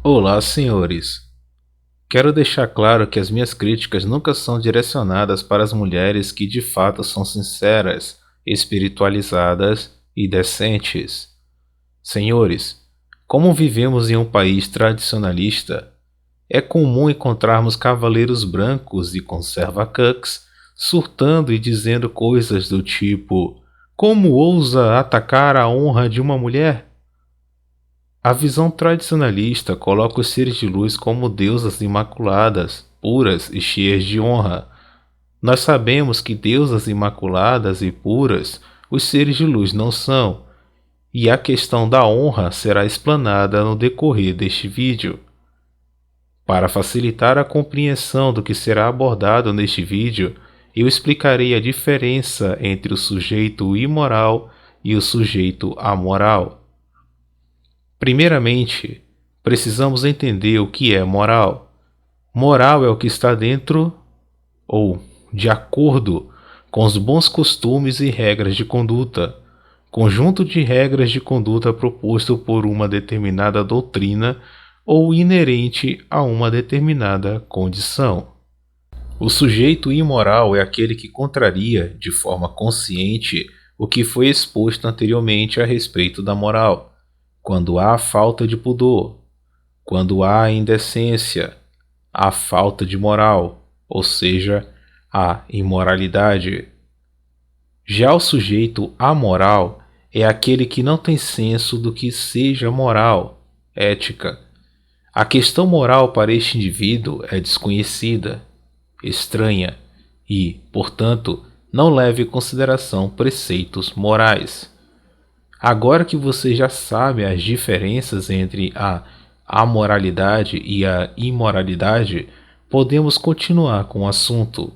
Olá, senhores. Quero deixar claro que as minhas críticas nunca são direcionadas para as mulheres que de fato são sinceras, espiritualizadas e decentes. Senhores, como vivemos em um país tradicionalista, é comum encontrarmos cavaleiros brancos e conserva-cucks surtando e dizendo coisas do tipo: Como ousa atacar a honra de uma mulher? A visão tradicionalista coloca os seres de luz como deusas imaculadas, puras e cheias de honra. Nós sabemos que deusas imaculadas e puras os seres de luz não são, e a questão da honra será explanada no decorrer deste vídeo. Para facilitar a compreensão do que será abordado neste vídeo, eu explicarei a diferença entre o sujeito imoral e o sujeito amoral. Primeiramente, precisamos entender o que é moral. Moral é o que está dentro ou de acordo com os bons costumes e regras de conduta, conjunto de regras de conduta proposto por uma determinada doutrina ou inerente a uma determinada condição. O sujeito imoral é aquele que contraria, de forma consciente, o que foi exposto anteriormente a respeito da moral. Quando há falta de pudor, quando há indecência, há falta de moral, ou seja, há imoralidade. Já o sujeito amoral é aquele que não tem senso do que seja moral, ética. A questão moral para este indivíduo é desconhecida, estranha e, portanto, não leva em consideração preceitos morais. Agora que você já sabe as diferenças entre a amoralidade e a imoralidade, podemos continuar com o assunto.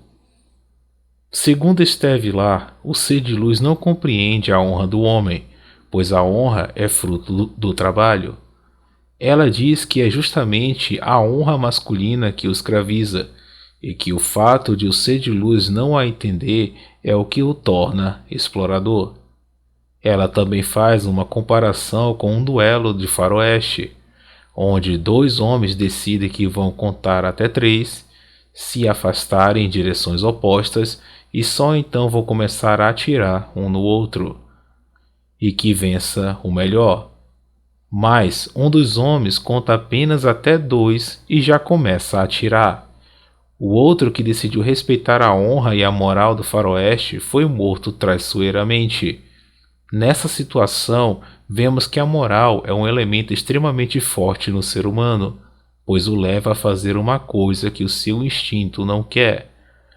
Segundo Esther Vilar, o ser de luz não compreende a honra do homem, pois a honra é fruto do trabalho. Ela diz que é justamente a honra masculina que o escraviza, e que o fato de o ser de luz não a entender é o que o torna explorador. Ela também faz uma comparação com um duelo de faroeste, onde dois homens decidem que vão contar até 3, se afastarem em direções opostas e só então vão começar a atirar um no outro, e que vença o melhor. Mas um dos homens conta apenas até 2 e já começa a atirar. O outro, que decidiu respeitar a honra e a moral do faroeste, foi morto traiçoeiramente. Nessa situação, vemos que a moral é um elemento extremamente forte no ser humano, pois o leva a fazer uma coisa que o seu instinto não quer.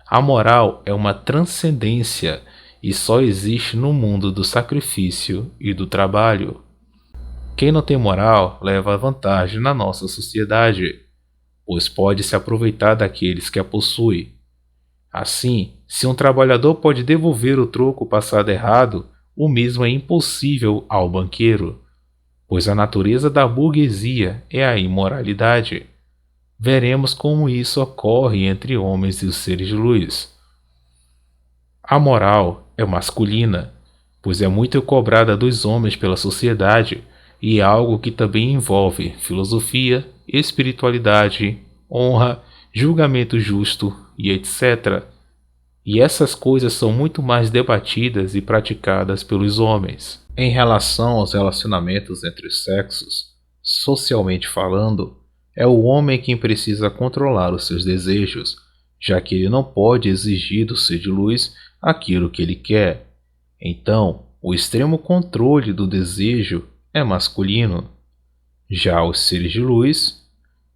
A moral é uma transcendência e só existe no mundo do sacrifício e do trabalho. Quem não tem moral leva vantagem na nossa sociedade, pois pode se aproveitar daqueles que a possuem. Assim, se um trabalhador pode devolver o troco passado errado, o mesmo é impossível ao banqueiro, pois a natureza da burguesia é a imoralidade. Veremos como isso ocorre entre homens e os seres de luz. A moral é masculina, pois é muito cobrada dos homens pela sociedade e é algo que também envolve filosofia, espiritualidade, honra, julgamento justo e etc. E essas coisas são muito mais debatidas e praticadas pelos homens. Em relação aos relacionamentos entre os sexos, socialmente falando, é o homem quem precisa controlar os seus desejos, já que ele não pode exigir do ser de luz aquilo que ele quer. Então, o extremo controle do desejo é masculino. Já os seres de luz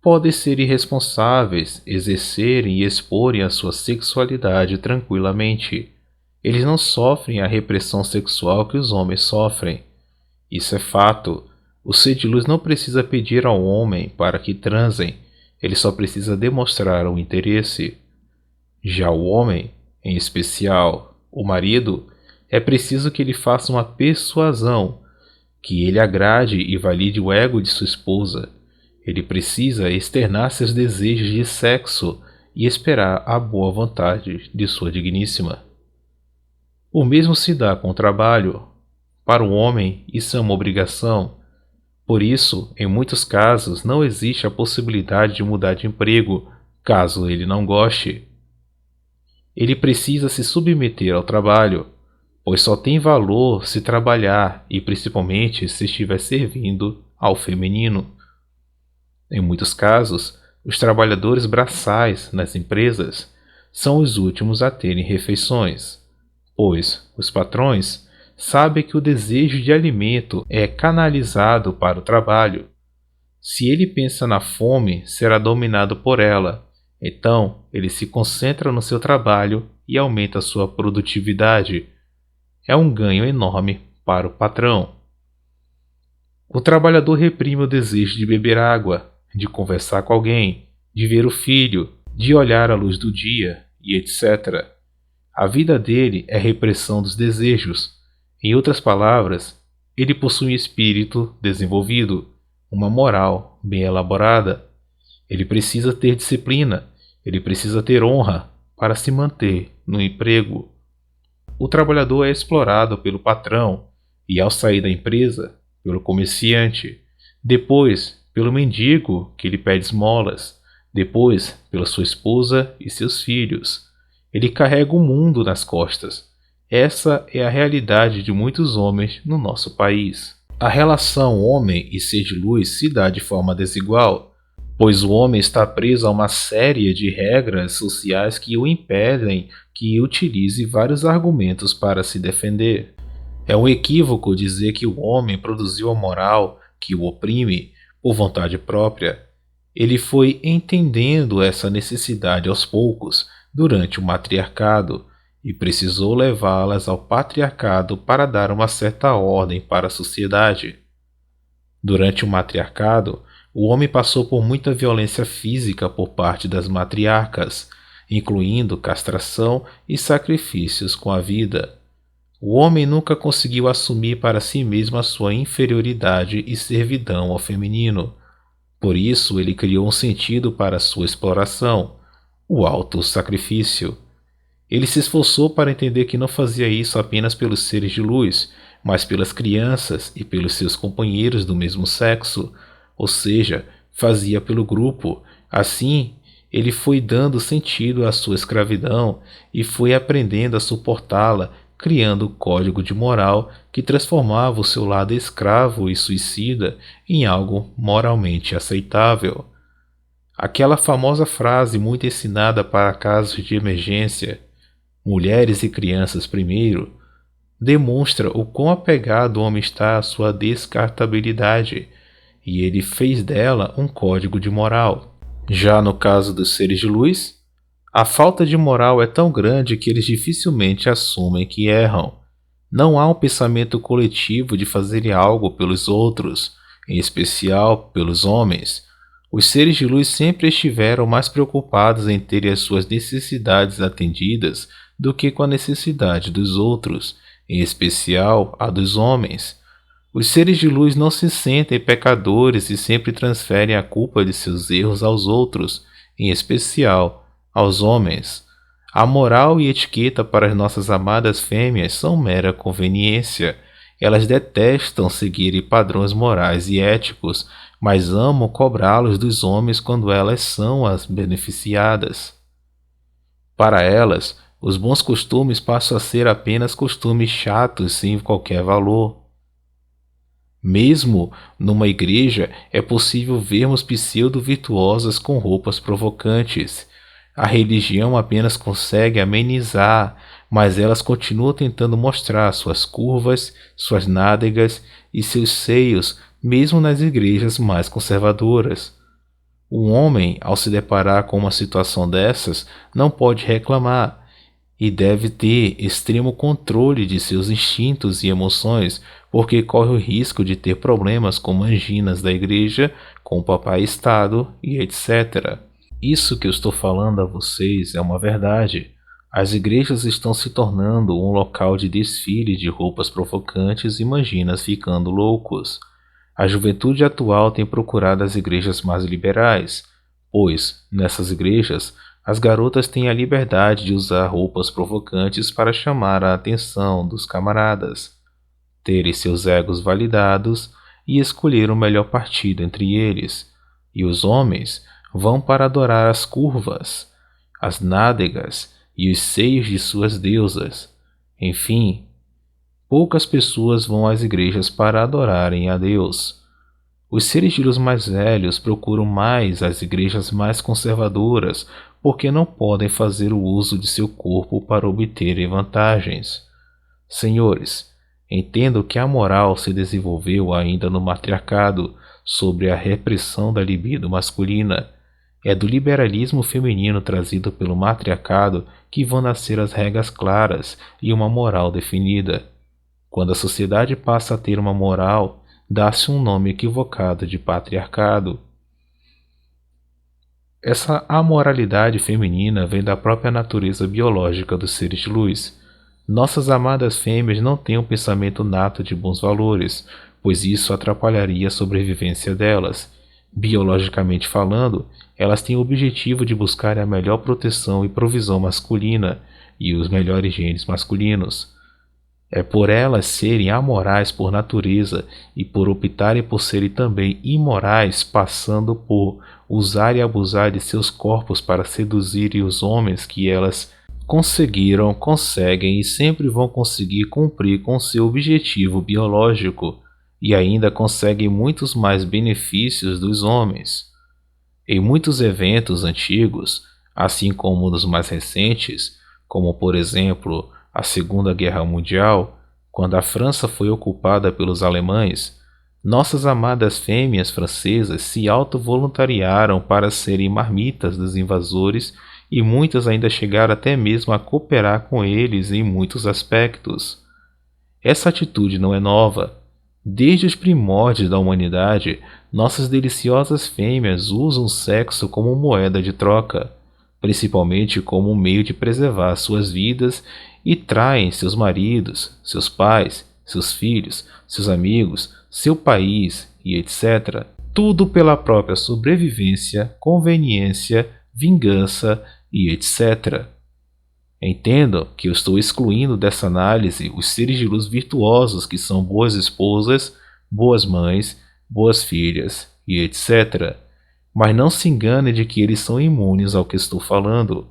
podem ser irresponsáveis, exercerem e exporem a sua sexualidade tranquilamente. Eles não sofrem a repressão sexual que os homens sofrem. Isso é fato. O ser de luz não precisa pedir ao homem para que transem, ele só precisa demonstrar o interesse. Já o homem, em especial o marido, é preciso que ele faça uma persuasão, que ele agrade e valide o ego de sua esposa. Ele precisa externar seus desejos de sexo e esperar a boa vontade de sua digníssima. O mesmo se dá com o trabalho. Para o homem, isso é uma obrigação. Por isso, em muitos casos, não existe a possibilidade de mudar de emprego, caso ele não goste. Ele precisa se submeter ao trabalho, pois só tem valor se trabalhar e principalmente se estiver servindo ao feminino. Em muitos casos, os trabalhadores braçais nas empresas são os últimos a terem refeições, pois os patrões sabem que o desejo de alimento é canalizado para o trabalho. Se ele pensa na fome, será dominado por ela. Então, ele se concentra no seu trabalho e aumenta sua produtividade. É um ganho enorme para o patrão. O trabalhador reprime o desejo de beber água, de conversar com alguém, de ver o filho, de olhar a luz do dia e etc. A vida dele é repressão dos desejos. Em outras palavras, ele possui um espírito desenvolvido, uma moral bem elaborada. Ele precisa ter disciplina, ele precisa ter honra para se manter no emprego. O trabalhador é explorado pelo patrão e, ao sair da empresa, pelo comerciante, depois pelo mendigo que lhe pede esmolas, depois pela sua esposa e seus filhos. Ele carrega o mundo nas costas. Essa é a realidade de muitos homens no nosso país. A relação homem e ser de luz se dá de forma desigual, pois o homem está preso a uma série de regras sociais que o impedem que utilize vários argumentos para se defender. É um equívoco dizer que o homem produziu a moral que o oprime por vontade própria. Ele foi entendendo essa necessidade aos poucos durante o matriarcado e precisou levá-las ao patriarcado para dar uma certa ordem para a sociedade. Durante o matriarcado, o homem passou por muita violência física por parte das matriarcas, incluindo castração e sacrifícios com a vida. O homem nunca conseguiu assumir para si mesmo a sua inferioridade e servidão ao feminino. Por isso, ele criou um sentido para sua exploração, o auto-sacrifício. Ele se esforçou para entender que não fazia isso apenas pelos seres de luz, mas pelas crianças e pelos seus companheiros do mesmo sexo, ou seja, fazia pelo grupo. Assim, ele foi dando sentido à sua escravidão e foi aprendendo a suportá-la, criando o código de moral que transformava o seu lado escravo e suicida em algo moralmente aceitável. Aquela famosa frase muito ensinada para casos de emergência, mulheres e crianças primeiro, demonstra o quão apegado o homem está à sua descartabilidade, e ele fez dela um código de moral. Já no caso dos seres de luz, a falta de moral é tão grande que eles dificilmente assumem que erram. Não há um pensamento coletivo de fazerem algo pelos outros, em especial pelos homens. Os seres de luz sempre estiveram mais preocupados em terem as suas necessidades atendidas do que com a necessidade dos outros, em especial a dos homens. Os seres de luz não se sentem pecadores e sempre transferem a culpa de seus erros aos outros, em especial aos homens. A moral e etiqueta para as nossas amadas fêmeas são mera conveniência. Elas detestam seguirem padrões morais e éticos, mas amam cobrá-los dos homens quando elas são as beneficiadas. Para elas, os bons costumes passam a ser apenas costumes chatos sem qualquer valor. Mesmo numa igreja, é possível vermos pseudo-virtuosas com roupas provocantes. A religião apenas consegue amenizar, mas elas continuam tentando mostrar suas curvas, suas nádegas e seus seios, mesmo nas igrejas mais conservadoras. Um homem, ao se deparar com uma situação dessas, não pode reclamar e deve ter extremo controle de seus instintos e emoções, porque corre o risco de ter problemas como anginas da igreja, com o papai Estado e etc. Isso que eu estou falando a vocês é uma verdade. As igrejas estão se tornando um local de desfile de roupas provocantes e manginas ficando loucos. A juventude atual tem procurado as igrejas mais liberais, pois, nessas igrejas, as garotas têm a liberdade de usar roupas provocantes para chamar a atenção dos camaradas, terem seus egos validados e escolher o melhor partido entre eles, e os homens vão para adorar as curvas, as nádegas e os seios de suas deusas. Enfim, poucas pessoas vão às igrejas para adorarem a Deus. Os seres de luz mais velhos procuram mais as igrejas mais conservadoras porque não podem fazer o uso de seu corpo para obterem vantagens. Senhores, entendo que a moral se desenvolveu ainda no matriarcado sobre a repressão da libido masculina. É do liberalismo feminino trazido pelo matriarcado que vão nascer as regras claras e uma moral definida. Quando a sociedade passa a ter uma moral, dá-se um nome equivocado de patriarcado. Essa amoralidade feminina vem da própria natureza biológica dos seres de luz. Nossas amadas fêmeas não têm um pensamento nato de bons valores, pois isso atrapalharia a sobrevivência delas. Biologicamente falando, elas têm o objetivo de buscar a melhor proteção e provisão masculina e os melhores genes masculinos. É por elas serem amorais por natureza e por optarem por serem também imorais, passando por usar e abusar de seus corpos para seduzirem os homens que elas conseguiram, conseguem e sempre vão conseguir cumprir com seu objetivo biológico e ainda conseguem muitos mais benefícios dos homens. Em muitos eventos antigos, assim como nos mais recentes, como por exemplo a Segunda Guerra Mundial, quando a França foi ocupada pelos alemães, nossas amadas fêmeas francesas se auto-voluntariaram para serem marmitas dos invasores e muitas ainda chegaram até mesmo a cooperar com eles em muitos aspectos. Essa atitude não é nova. Desde os primórdios da humanidade, nossas deliciosas fêmeas usam o sexo como moeda de troca, principalmente como um meio de preservar suas vidas e traem seus maridos, seus pais, seus filhos, seus amigos, seu país e etc. Tudo pela própria sobrevivência, conveniência, vingança e etc. Entendo que eu estou excluindo dessa análise os seres de luz virtuosos que são boas esposas, boas mães, boas filhas e etc. Mas não se engane de que eles são imunes ao que estou falando.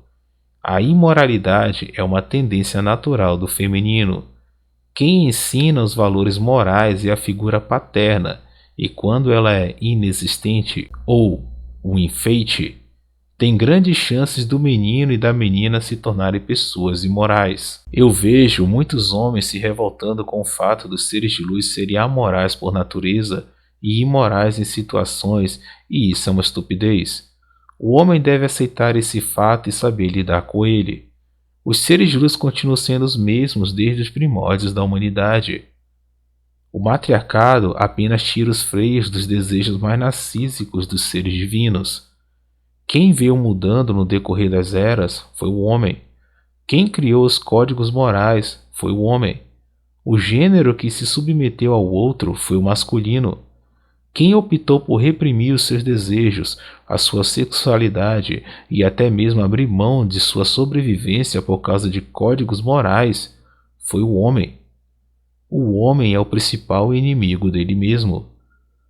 A imoralidade é uma tendência natural do feminino. Quem ensina os valores morais é a figura paterna, e quando ela é inexistente ou um enfeite, tem grandes chances do menino e da menina se tornarem pessoas imorais. Eu vejo muitos homens se revoltando com o fato dos seres de luz serem amorais por natureza e imorais em situações, e isso é uma estupidez. O homem deve aceitar esse fato e saber lidar com ele. Os seres de luz continuam sendo os mesmos desde os primórdios da humanidade. O matriarcado apenas tira os freios dos desejos mais narcísicos dos seres divinos. Quem veio mudando no decorrer das eras foi o homem. Quem criou os códigos morais foi o homem. O gênero que se submeteu ao outro foi o masculino. Quem optou por reprimir os seus desejos, a sua sexualidade e até mesmo abrir mão de sua sobrevivência por causa de códigos morais foi o homem. O homem é o principal inimigo dele mesmo.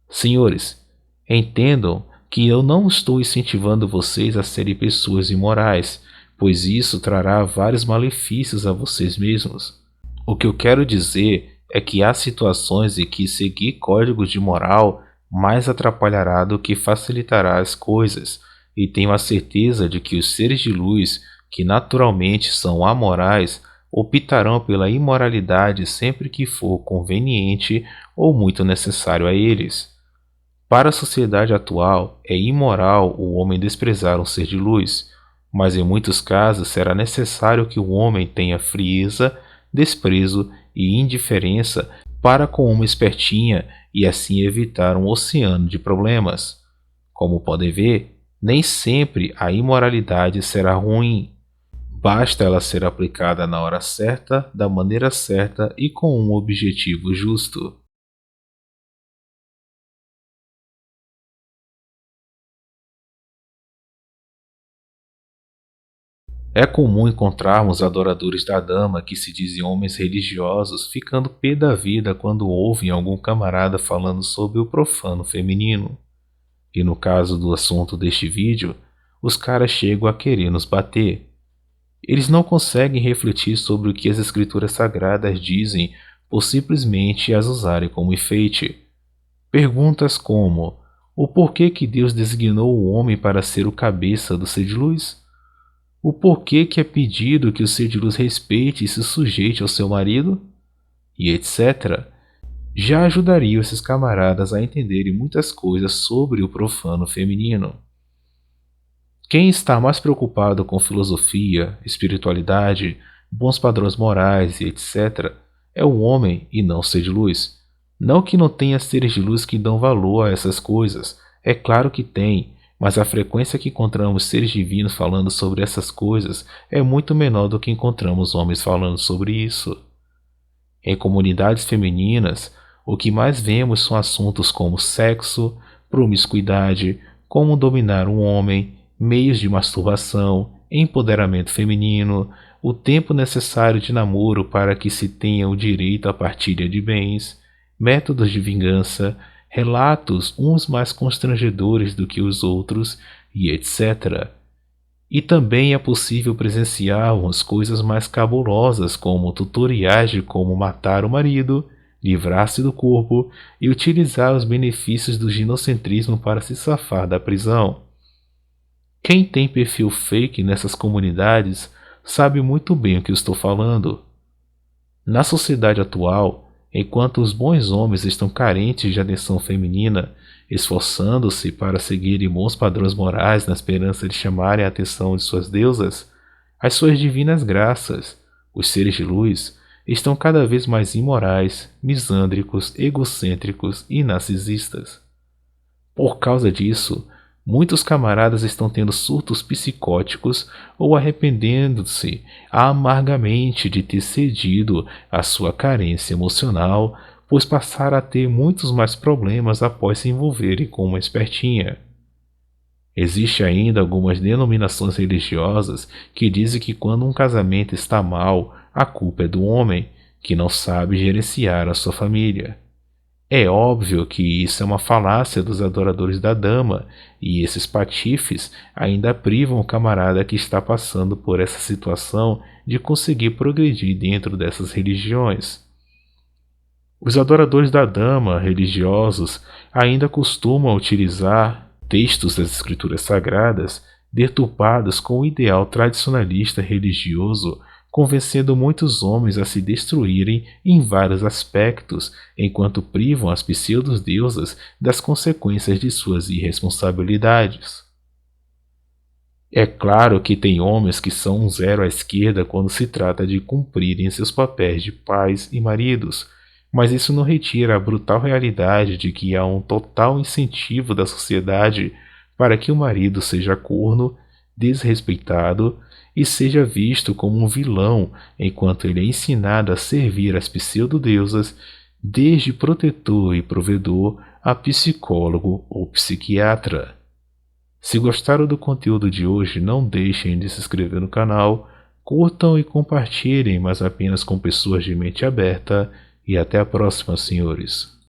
Senhores, entendam que eu não estou incentivando vocês a serem pessoas imorais, pois isso trará vários malefícios a vocês mesmos. O que eu quero dizer é que há situações em que seguir códigos de moral mais atrapalhará do que facilitará as coisas, e tenho a certeza de que os seres de luz, que naturalmente são amorais, optarão pela imoralidade sempre que for conveniente ou muito necessário a eles. Para a sociedade atual, é imoral o homem desprezar um ser de luz, mas em muitos casos será necessário que o homem tenha frieza, desprezo e indiferença para com uma espertinha e assim evitar um oceano de problemas. Como podem ver, nem sempre a imoralidade será ruim. Basta ela ser aplicada na hora certa, da maneira certa e com um objetivo justo. É comum encontrarmos adoradores da dama que se dizem homens religiosos ficando pé da vida quando ouvem algum camarada falando sobre o profano feminino. E no caso do assunto deste vídeo, os caras chegam a querer nos bater. Eles não conseguem refletir sobre o que as escrituras sagradas dizem por simplesmente as usarem como enfeite. Perguntas como: o porquê que Deus designou o homem para ser o cabeça do ser de luz? O porquê que é pedido que o ser de luz respeite e se sujeite ao seu marido? E etc. Já ajudariam esses camaradas a entenderem muitas coisas sobre o profano feminino. Quem está mais preocupado com filosofia, espiritualidade, bons padrões morais e etc. é o homem e não o ser de luz. Não que não tenha seres de luz que dão valor a essas coisas, é claro que tem, mas a frequência que encontramos seres divinos falando sobre essas coisas é muito menor do que encontramos homens falando sobre isso. Em comunidades femininas, o que mais vemos são assuntos como sexo, promiscuidade, como dominar um homem, meios de masturbação, empoderamento feminino, o tempo necessário de namoro para que se tenha o direito à partilha de bens, métodos de vingança, relatos uns mais constrangedores do que os outros e etc. E também é possível presenciarmos coisas mais cabulosas como tutoriais de como matar o marido, livrar-se do corpo e utilizar os benefícios do ginocentrismo para se safar da prisão. Quem tem perfil fake nessas comunidades sabe muito bem o que eu estou falando. Na sociedade atual, enquanto os bons homens estão carentes de atenção feminina, esforçando-se para seguirem bons padrões morais na esperança de chamarem a atenção de suas deusas, as suas divinas graças, os seres de luz, estão cada vez mais imorais, misândricos, egocêntricos e narcisistas. Por causa disso, muitos camaradas estão tendo surtos psicóticos ou arrependendo-se amargamente de ter cedido à sua carência emocional, pois passaram a ter muitos mais problemas após se envolverem com uma espertinha. Existe ainda algumas denominações religiosas que dizem que quando um casamento está mal, a culpa é do homem, que não sabe gerenciar a sua família. É óbvio que isso é uma falácia dos adoradores da dama, e esses patifes ainda privam o camarada que está passando por essa situação de conseguir progredir dentro dessas religiões. Os adoradores da dama, religiosos, ainda costumam utilizar textos das escrituras sagradas deturpados com o ideal tradicionalista religioso, convencendo muitos homens a se destruírem em vários aspectos, enquanto privam as pseudo-deusas das consequências de suas irresponsabilidades. É claro que tem homens que são um zero à esquerda quando se trata de cumprirem seus papéis de pais e maridos, mas isso não retira a brutal realidade de que há um total incentivo da sociedade para que o marido seja corno, desrespeitado e seja visto como um vilão, enquanto ele é ensinado a servir as pseudo-deusas, desde protetor e provedor a psicólogo ou psiquiatra. Se gostaram do conteúdo de hoje, não deixem de se inscrever no canal, curtam e compartilhem, mas apenas com pessoas de mente aberta, e até a próxima, senhores.